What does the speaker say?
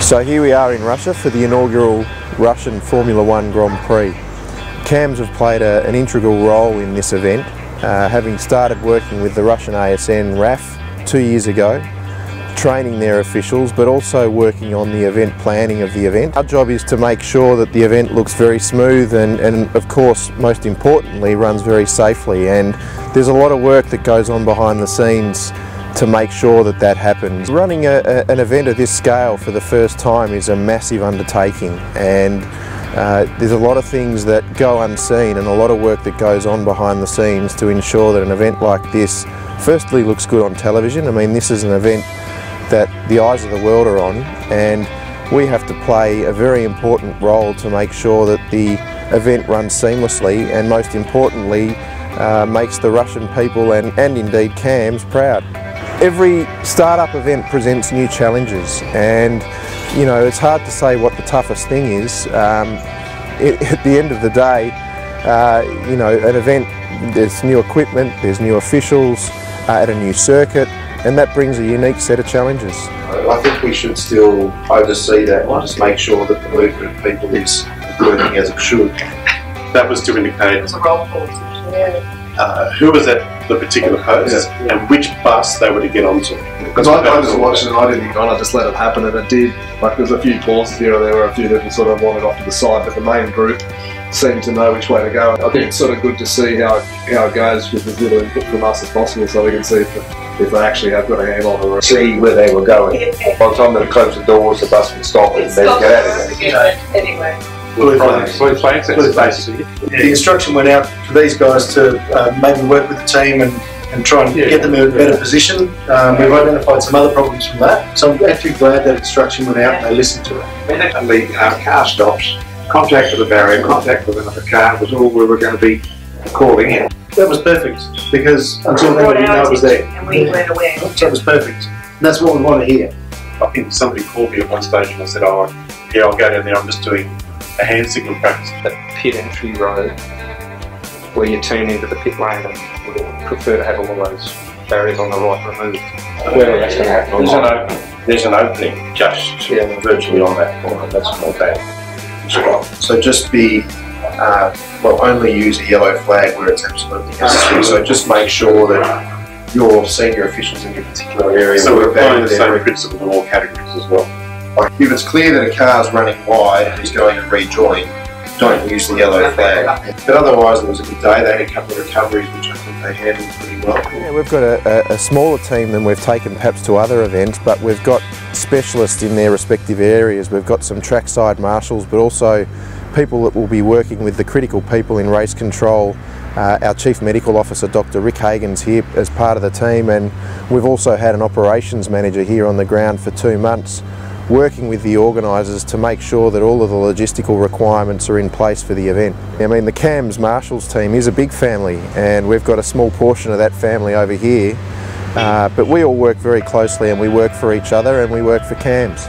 So here we are in Russia for the inaugural Russian Formula One Grand Prix. CAMS have played an integral role in this event, having started working with the Russian ASN RAF 2 years ago, training their officials, but also working on the event planning of the event. Our job is to make sure that the event looks very smooth and of course, most importantly, runs very safely. And there's a lot of work that goes on behind the scenes to make sure that that happens. Running an event of this scale for the first time is a massive undertaking, and there's a lot of things that go unseen and a lot of work that goes on behind the scenes to ensure that an event like this firstly looks good on television. I mean, this is an event that the eyes of the world are on, and we have to play a very important role to make sure that the event runs seamlessly and most importantly makes the Russian people and indeed CAMS proud. Every startup event presents new challenges, and you know, it's hard to say what the toughest thing is. At the end of the day, you know, an event, there's new equipment, there's new officials at a new circuit, and that brings a unique set of challenges. I think we should still oversee that and just make sure that the movement of people is working as it should. That was to indicate It's a roll call. who was at the particular post and which bus they were to get onto. Because I just watched it and I didn't go on, I just let it happen, and it did. Like, there's a few pauses here or there where a few people sort of wandered off to the side, but the main group seemed to know which way to go. I think it's sort of good to see how it goes with as little input from us as possible, so we can see if they actually have got a handle on it. See where they were going. By the time they closed the doors, the bus would stop and they'd get out again. Anyway. Blue flags, basically. The instruction went out for these guys to maybe work with the team and try and get them in a better position. We've identified some other problems from that, so I'm actually glad that instruction went out and they listened to it. Immediately, car stops, contact with the barrier, contact with another car was all we were going to be calling in. That was perfect, because until then we didn't know it was there. And we weren't aware. So it was perfect. And that's what we want to hear. I think somebody called me at one stage and I said, oh yeah, I'll go down there, I'm just doing a hand signal practice. That pit entry road where you turn into the pit lane, and would prefer to have all of those barriers on the right removed. Whether that's going to happen. There's an opening just virtually on that corner. That's not bad. So just be, well, only use a yellow flag where it's absolutely necessary. So just make sure that your senior officials in your particular area. So we're applying the same principle in all categories as well. Like, if it's clear that a car's running wide and is going to rejoin, don't use the yellow flag. But otherwise, it was a good day. They had a couple of recoveries which I think they handled pretty well. Yeah, we've got a smaller team than we've taken perhaps to other events, but we've got specialists in their respective areas. We've got some trackside marshals, but also people that will be working with the critical people in race control. Our Chief Medical Officer, Dr. Rick Hagan's here as part of the team, and we've also had an operations manager here on the ground for 2 months, working with the organisers to make sure that all of the logistical requirements are in place for the event. I mean, the CAMS Marshals team is a big family, and we've got a small portion of that family over here, but we all work very closely and we work for each other and we work for CAMS.